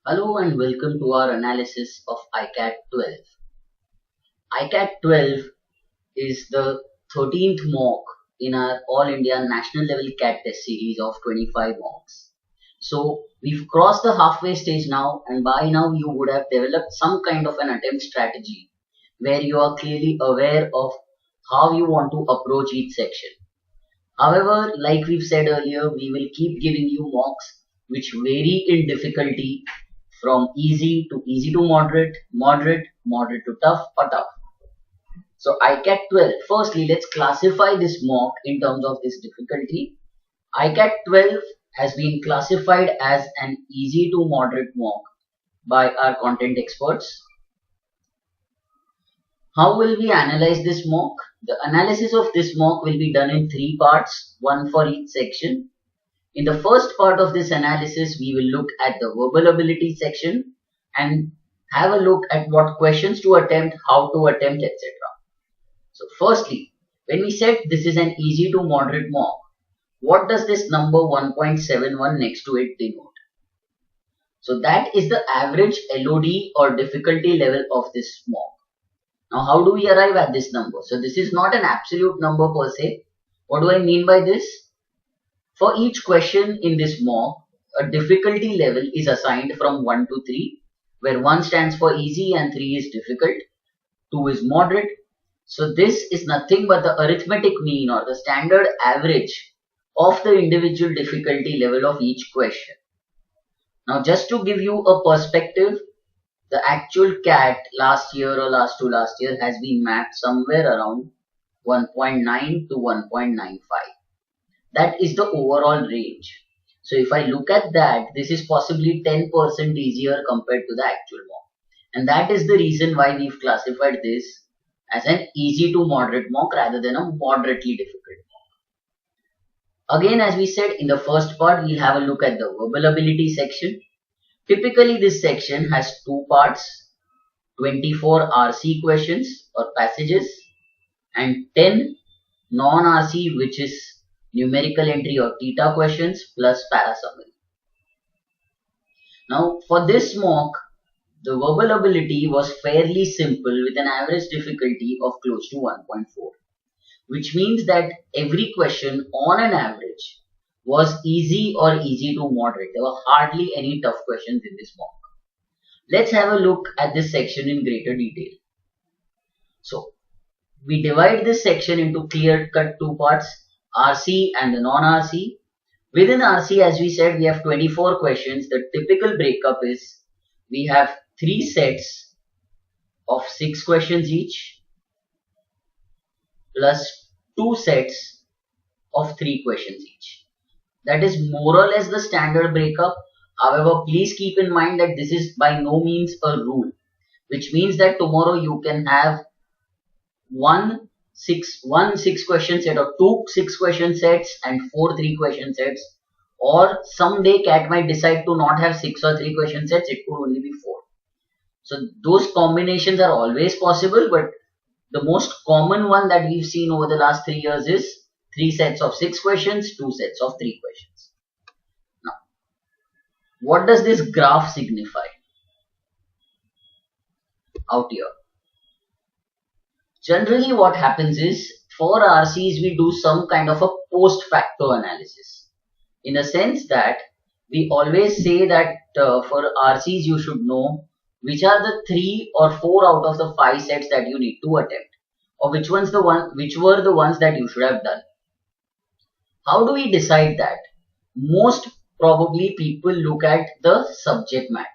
Hello and welcome to our analysis of iCAT12. iCAT12 is the 13th mock in our All India National Level CAT test series of 25 mocks. So we've crossed the halfway stage now, and by now you would have developed some kind of an attempt strategy where you are clearly aware of how you want to approach each section. However, like we've said earlier, we will keep giving you mocks which vary in difficulty from easy to moderate, moderate to tough or tough. So iCAT12, firstly let's classify this mock in terms of this difficulty. iCAT12 has been classified as an easy to moderate mock by our content experts. How will we analyze this mock? The analysis of this mock will be done in 3 parts, one for each section. In the first part of this analysis, we will look at the verbal ability section and have a look at what questions to attempt, how to attempt, etc. So firstly, when we said this is an easy to moderate mock, what does this number 1.71 next to it denote? So that is the average LOD or difficulty level of this mock. Now how do we arrive at this number? So this is not an absolute number per se. What do I mean by this? For each question in this mock, a difficulty level is assigned from 1 to 3, where 1 stands for easy and 3 is difficult, 2 is moderate. So this is nothing but the arithmetic mean or the standard average of the individual difficulty level of each question. Now just to give you a perspective, the actual CAT last year or last year has been mapped somewhere around 1.9 to 1.95. That is the overall range. So if I look at that, this is possibly 10% easier compared to the actual mock. And that is the reason why we've classified this as an easy to moderate mock rather than a moderately difficult mock. Again, as we said in the first part, we'll have a look at the verbal ability section. Typically this section has 2 parts, 24 RC questions or passages and 10 non-RC, which is numerical entry or theta questions plus para summary. Now for this mock, the verbal ability was fairly simple with an average difficulty of close to 1.4, which means that every question on an average was easy or easy to moderate. There were hardly any tough questions in this mock. Let's have a look at this section in greater detail. So we divide this section into clear-cut 2 parts, RC and the non-RC. Within RC, as we said, we have 24 questions. The typical breakup is we have 3 sets of 6 questions each plus 2 sets of 3 questions each. That is more or less the standard breakup. However, please keep in mind that this is by no means a rule, which means that tomorrow you can have one 6 question set or 2 6 question sets and 4 3 question sets, or someday CAT might decide to not have 6 or 3 question sets, it could only be 4. So those combinations are always possible, but the most common one that we've seen over the last 3 years is 3 sets of 6 questions, 2 sets of 3 questions. Now, what does this graph signify out here? Generally what happens is, for RCs we do some kind of a post facto analysis, in the sense that we always say that for RCs you should know which are the 3 or 4 out of the 5 sets that you need to attempt, or which were the ones that you should have done. How do we decide that? Most probably people look at the subject matter.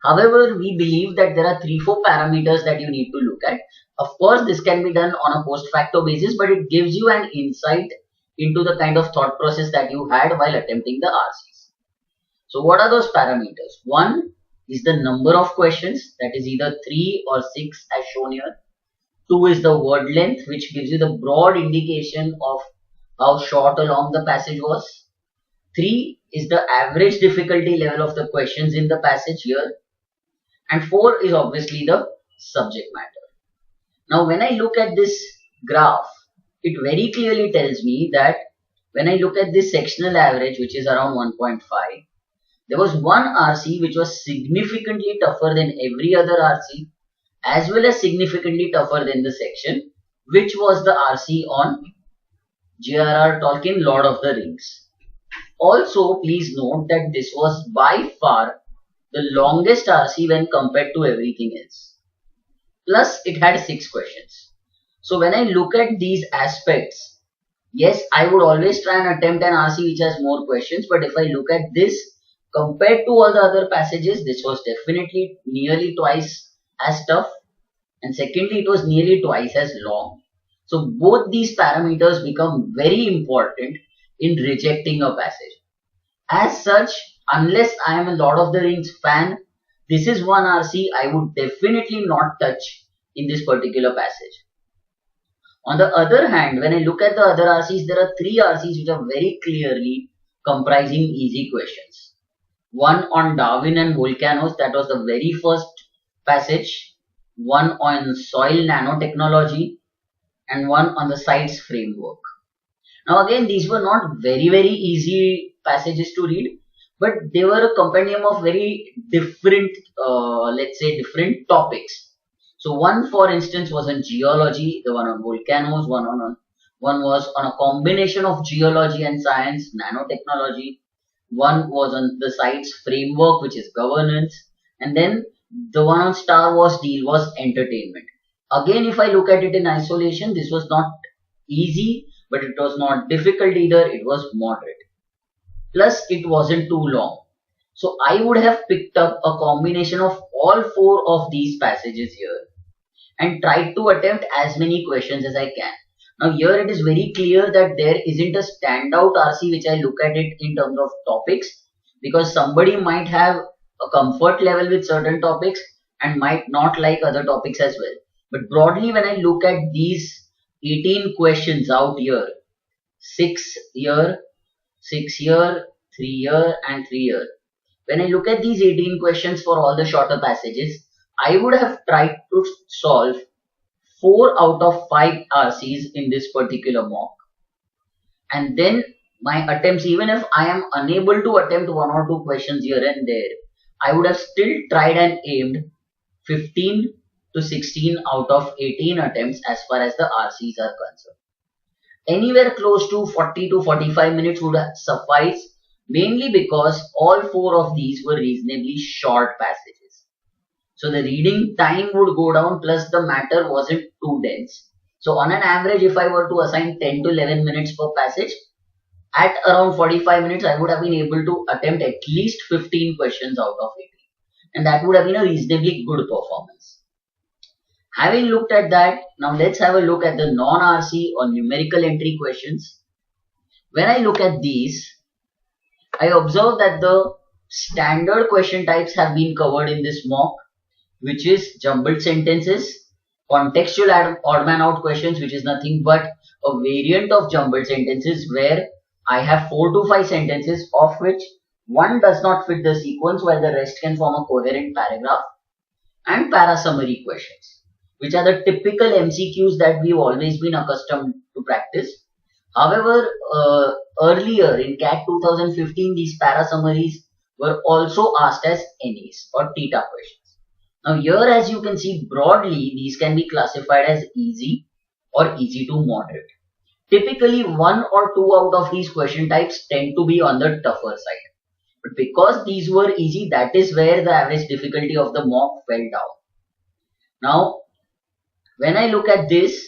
However, we believe that there are 3-4 parameters that you need to look at. Of course, this can be done on a post facto basis, but it gives you an insight into the kind of thought process that you had while attempting the RCs. So what are those parameters? 1 is the number of questions, that is either 3 or 6 as shown here. 2 is the word length, which gives you the broad indication of how short or long the passage was. 3 is the average difficulty level of the questions in the passage here. And 4 is obviously the subject matter. Now when I look at this graph, it very clearly tells me that when I look at this sectional average, which is around 1.5, There was one RC which was significantly tougher than every other RC, as well as significantly tougher than the section, which was the RC on J.R.R. Tolkien, Lord of the Rings. Also, please note that this was by far the longest RC when compared to everything else. Plus, it had 6 questions. So when I look at these aspects, yes, I would always try and attempt an RC which has more questions, but if I look at this, compared to all the other passages, this was definitely nearly twice as tough, and secondly, it was nearly twice as long. So both these parameters become very important in rejecting a passage. As such, unless I am a Lord of the Rings fan, this is one RC I would definitely not touch in this particular passage. On the other hand, when I look at the other RCs, there are 3 RCs which are very clearly comprising easy questions. One on Darwin and volcanoes, that was the very first passage. One on soil nanotechnology, and one on the sites framework. Now again, these were not very easy passages to read, but they were a compendium of very different, let's say different topics. So one, for instance, was on geology, the one on volcanoes, one was on a combination of geology and science, nanotechnology. One was on the sites framework, which is governance, and then the one on Star Wars deal was entertainment. Again, if I look at it in isolation, this was not easy, but it was not difficult either, it was moderate. Plus, it wasn't too long. So I would have picked up a combination of all 4 of these passages here and tried to attempt as many questions as I can. Now here it is very clear that there isn't a standout RC which I look at it in terms of topics, because somebody might have a comfort level with certain topics and might not like other topics as well. But broadly, when I look at these 18 questions out here, 6 here, 6 here, 3 here and 3 here. When I look at these 18 questions for all the shorter passages, I would have tried to solve 4 out of 5 RCs in this particular mock. And then my attempts, even if I am unable to attempt 1 or 2 questions here and there, I would have still tried and aimed 15 to 16 out of 18 attempts as far as the RCs are concerned. Anywhere close to 40 to 45 minutes would suffice, mainly because all 4 of these were reasonably short passages. So the reading time would go down, plus the matter wasn't too dense. So on an average, if I were to assign 10 to 11 minutes per passage, at around 45 minutes, I would have been able to attempt at least 15 questions out of 18. And that would have been a reasonably good performance. Having looked at that, now let's have a look at the non-RC or numerical entry questions. When I look at these, I observe that the standard question types have been covered in this mock, which is jumbled sentences, contextual odd man out questions, which is nothing but a variant of jumbled sentences where I have 4 to 5 sentences of which one does not fit the sequence while the rest can form a coherent paragraph, and para summary questions, which are the typical MCQs that we've always been accustomed to practice. However, earlier in CAT 2015, these para summaries were also asked as NAs or theta questions. Now here, as you can see, broadly these can be classified as easy or easy to moderate. Typically 1 or 2 out of these question types tend to be on the tougher side. But because these were easy, that is where the average difficulty of the mock fell down. Now, when I look at this,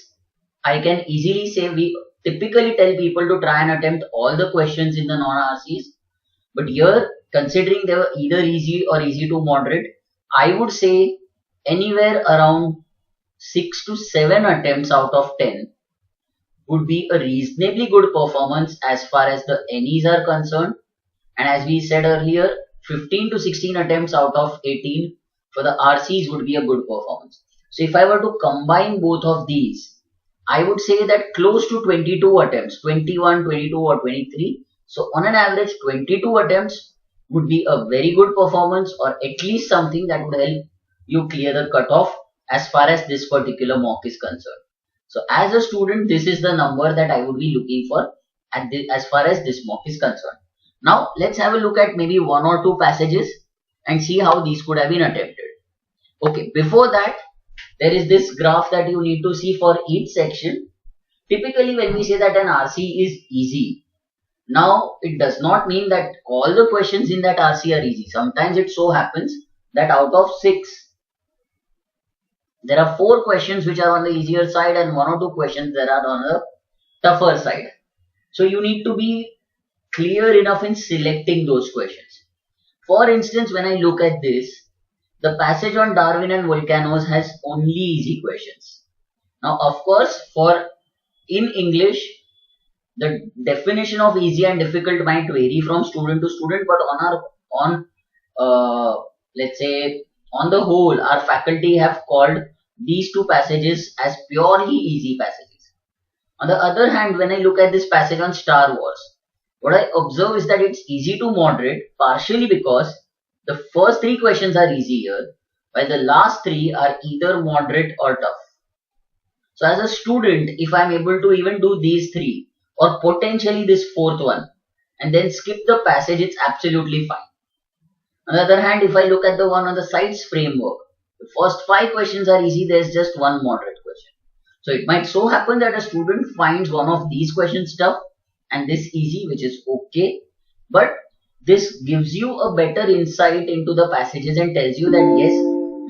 I can easily say we typically tell people to try and attempt all the questions in the non-RCs. But here, considering they were either easy or easy to moderate, I would say anywhere around 6 to 7 attempts out of 10 would be a reasonably good performance as far as the NEs are concerned. And as we said earlier, 15 to 16 attempts out of 18 for the RCs would be a good performance. So if I were to combine both of these, I would say that close to 22 attempts, 21, 22 or 23. So on an average, 22 attempts would be a very good performance, or at least something that would help you clear the cutoff as far as this particular mock is concerned. So as a student, this is the number that I would be looking for as far as this mock is concerned. Now let's have a look at maybe one or two passages and see how these could have been attempted. Okay, before that, there is this graph that you need to see for each section. Typically, when we say that an RC is easy, now it does not mean that all the questions in that RC are easy. Sometimes it so happens that out of 6, there are 4 questions which are on the easier side and 1 or 2 questions that are on the tougher side. So you need to be clear enough in selecting those questions. For instance, when I look at this, the passage on Darwin and volcanoes has only easy questions. Now, of course, in English, the definition of easy and difficult might vary from student to student, but let's say on the whole, our faculty have called these 2 passages as purely easy passages. On the other hand, when I look at this passage on Star Wars, what I observe is that it's easy to moderate, partially because the first 3 questions are easy here, while the last 3 are either moderate or tough. So as a student, if I'm able to even do these 3 or potentially this 4th one and then skip the passage, it's absolutely fine. On the other hand, if I look at the one on the sites framework, the first 5 questions are easy, there's just one moderate question. So it might so happen that a student finds one of these questions tough and this easy, which is okay, but this gives you a better insight into the passages and tells you that yes,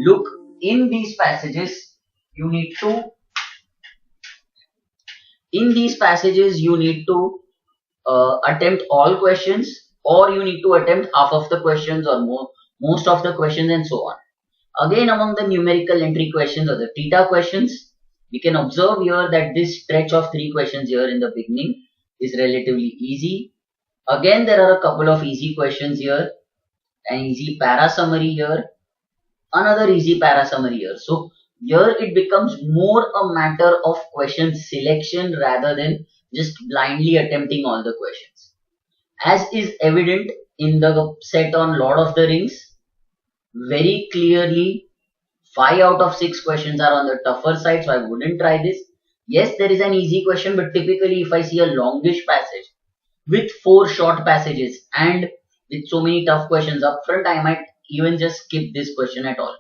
look, in these passages you need to attempt all questions, or you need to attempt half of the questions or most of the questions, and so on. Again, among the numerical entry questions or the theta questions, we can observe here that this stretch of 3 questions here in the beginning is relatively easy. Again, there are a couple of easy questions here, an easy para summary here, another easy para summary here. So here it becomes more a matter of question selection rather than just blindly attempting all the questions. As is evident in the set on Lord of the Rings, very clearly 5 out of 6 questions are on the tougher side, so I wouldn't try this. Yes, there is an easy question, but typically if I see a longish passage with 4 short passages and with so many tough questions up front, I might even just skip this question at all.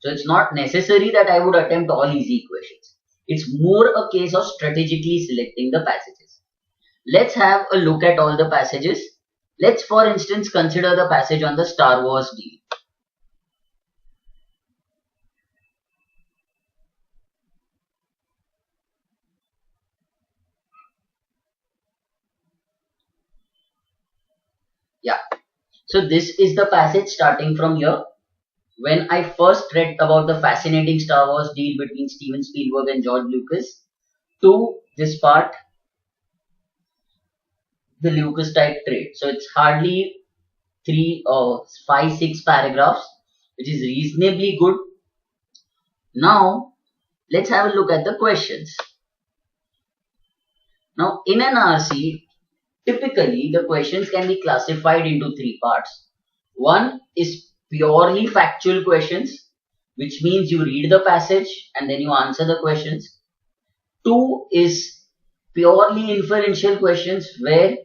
So it's not necessary that I would attempt all easy questions. It's more a case of strategically selecting the passages. Let's have a look at all the passages. Let's, for instance, consider the passage on the Star Wars deal. Yeah, so this is the passage starting from here. When I first read about the fascinating Star Wars deal between Steven Spielberg and George Lucas, to this part, the Lucas type trade. So it's hardly 3 or 5, 6 paragraphs, which is reasonably good. Now, let's have a look at the questions. Now, in an RC, typically the questions can be classified into 3 parts. One is purely factual questions, which means you read the passage and then you answer the questions. 2 is purely inferential questions, where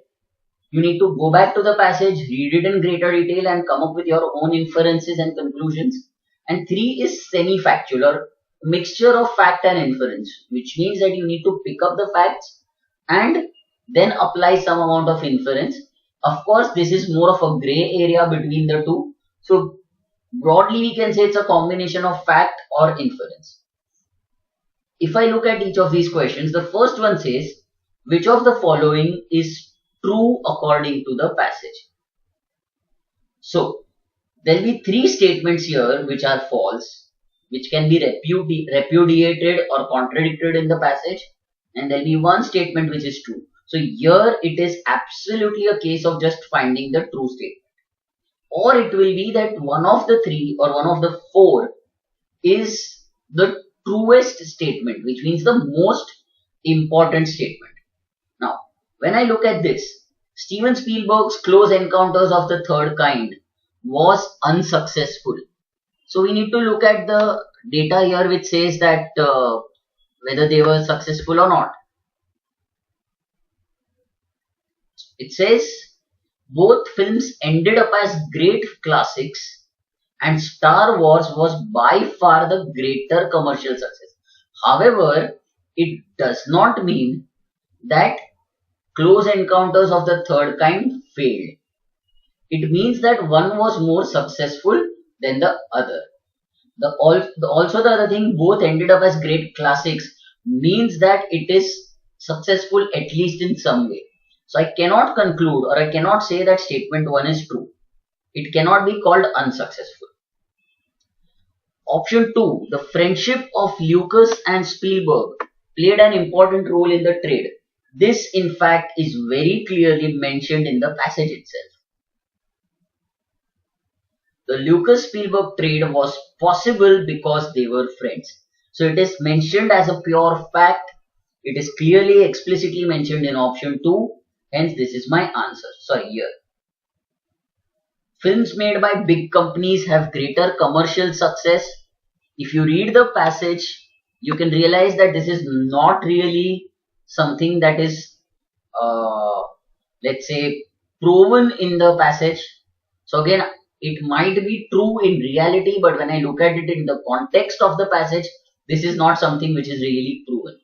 you need to go back to the passage, read it in greater detail and come up with your own inferences and conclusions. And 3 is semi-factual, or mixture of fact and inference, which means that you need to pick up the facts and then apply some amount of inference. Of course, this is more of a gray area between the two. So broadly we can say it's a combination of fact or inference. If I look at each of these questions, the first one says, which of the following is true according to the passage? So there will be 3 statements here which are false, which can be repudiated or contradicted in the passage, and there will be 1 statement which is true. So here it is absolutely a case of just finding the true statement. Or it will be that one of the 3 or one of the 4 is the truest statement, which means the most important statement. Now, when I look at this, Steven Spielberg's Close Encounters of the Third Kind was unsuccessful. So we need to look at the data here which says that whether they were successful or not. It says Both films ended up as great classics, and Star Wars was by far the greater commercial success. However, it does not mean that Close Encounters of the Third Kind failed. It means that one was more successful than the other. Also the other thing, both ended up as great classics means that it is successful at least in some way. So I cannot conclude or I cannot say that statement 1 is true. It cannot be called unsuccessful. Option 2, the friendship of Lucas and Spielberg played an important role in the trade. This in fact is very clearly mentioned in the passage itself. The Lucas-Spielberg trade was possible because they were friends. So it is mentioned as a pure fact. It is clearly explicitly mentioned in option 2. Hence this is my answer. Sorry, here. Films made by big companies have greater commercial success. If you read the passage, you can realize that this is not really something that is, let's say, proven in the passage. So again, it might be true in reality, but when I look at it in the context of the passage, this is not something which is really proven.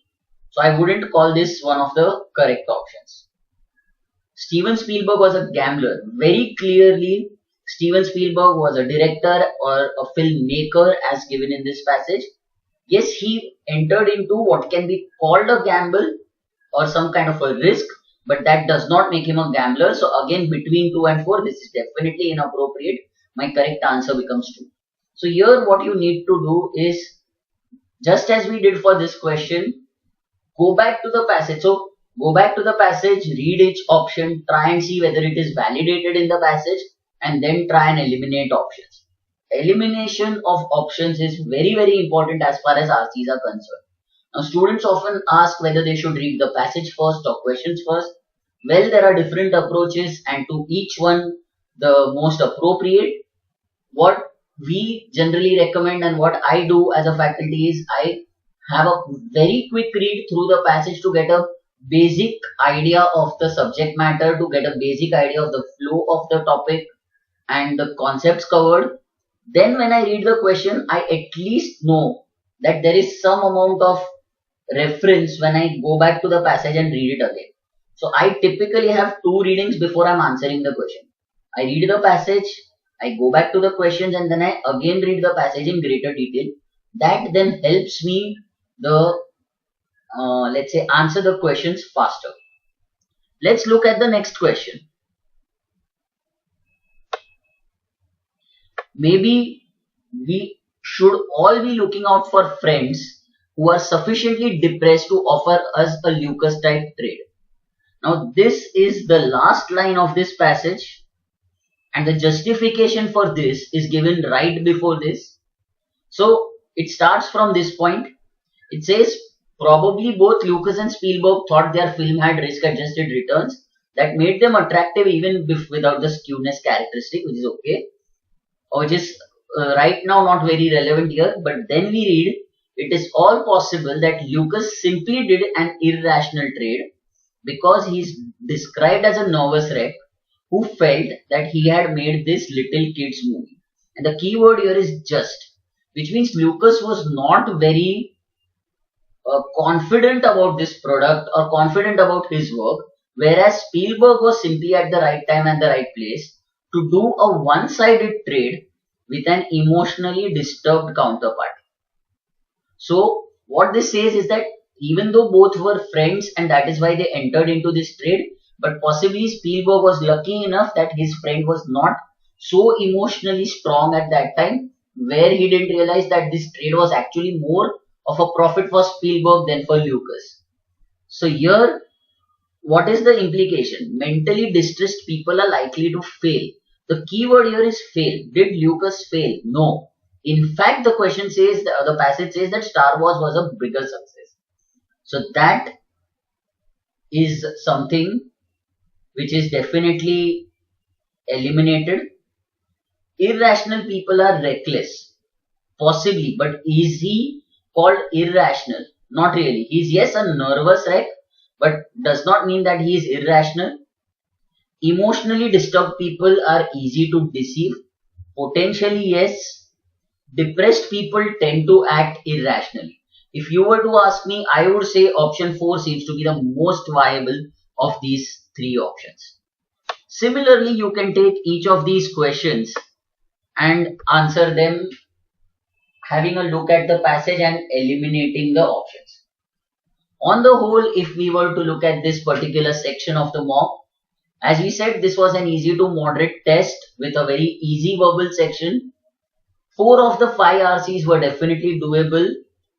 So I wouldn't call this one of the correct options. Steven Spielberg was a gambler. Very clearly, Steven Spielberg was a director or a filmmaker as given in this passage. Yes, he entered into what can be called a gamble or some kind of a risk, but that does not make him a gambler. So again, between 2 and 4, this is definitely inappropriate. My correct answer becomes 2. So here what you need to do is, just as we did for this question, go back to the passage. So go back to the passage, read each option, try and see whether it is validated in the passage, and then try and eliminate options. Elimination of options is very, very important as far as RCs are concerned. Now students often ask whether they should read the passage first or questions first. Well, there are different approaches and to each one the most appropriate. What we generally recommend and what I do as a faculty is I have a very quick read through the passage to get a basic idea of the subject matter, to get a basic idea of the flow of the topic and the concepts covered. Then when I read the question, I at least know that there is some amount of reference when I go back to the passage and read it again. So I typically have 2 readings before I'm answering the question. I read the passage, I go back to the questions, and then I again read the passage in greater detail. That then helps me let's say answer the questions faster. Let's look at the next question. Maybe we should all be looking out for friends who are sufficiently depressed to offer us a Lucas type trade. Now this is the last line of this passage, and the justification for this is given right before this. So it starts from this point. It says probably both Lucas and Spielberg thought their film had risk adjusted returns that made them attractive even without the skewness characteristic, which is okay, which is right now not very relevant here. But then we read, it is all possible that Lucas simply did an irrational trade because he is described as a nervous wreck who felt that he had made this little kids movie. And the key word here is just, which means Lucas was not very confident about this product or confident about his work, whereas Spielberg was simply at the right time and the right place to do a one-sided trade with an emotionally disturbed counterpart. So what this says is that even though both were friends and that is why they entered into this trade, but possibly Spielberg was lucky enough that his friend was not so emotionally strong at that time, where he didn't realize that this trade was actually more of a profit for Spielberg than for Lucas. So here, what is the implication? Mentally distressed people are likely to fail. The key word here is fail. Did Lucas fail? No. In fact, the question says, the passage says that Star Wars was a bigger success. So that is something which is definitely eliminated. Irrational people are reckless. Possibly, but is he called irrational? Not really. He is, yes, a nervous wreck, but does not mean that he is irrational. Emotionally disturbed people are easy to deceive. Potentially yes. Depressed people tend to act irrationally. If you were to ask me, I would say option 4 seems to be the most viable of these three options. Similarly, you can take each of these questions and answer them having a look at the passage and eliminating the options. On the whole, if we were to look at this particular section of the mock, as we said, this was an easy to moderate test with a very easy verbal section. 4 of the 5 RCs were definitely doable.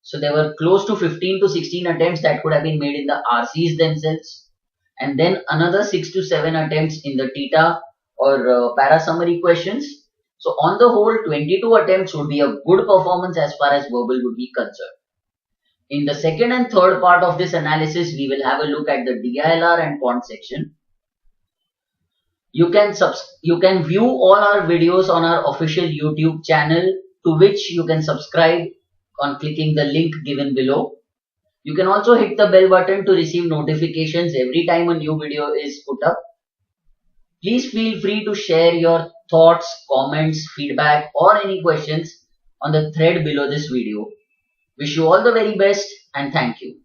So there were close to 15 to 16 attempts that could have been made in the RCs themselves. And then another 6 to 7 attempts in the theta or para summary questions. So on the whole, 22 attempts would be a good performance as far as verbal would be concerned. In the second and third part of this analysis, we will have a look at the DILR and font section. You can view all our videos on our official YouTube channel, to which you can subscribe on clicking the link given below. You can also hit the bell button to receive notifications every time a new video is put up. Please feel free to share your thoughts, comments, feedback or any questions on the thread below this video. Wish you all the very best and thank you.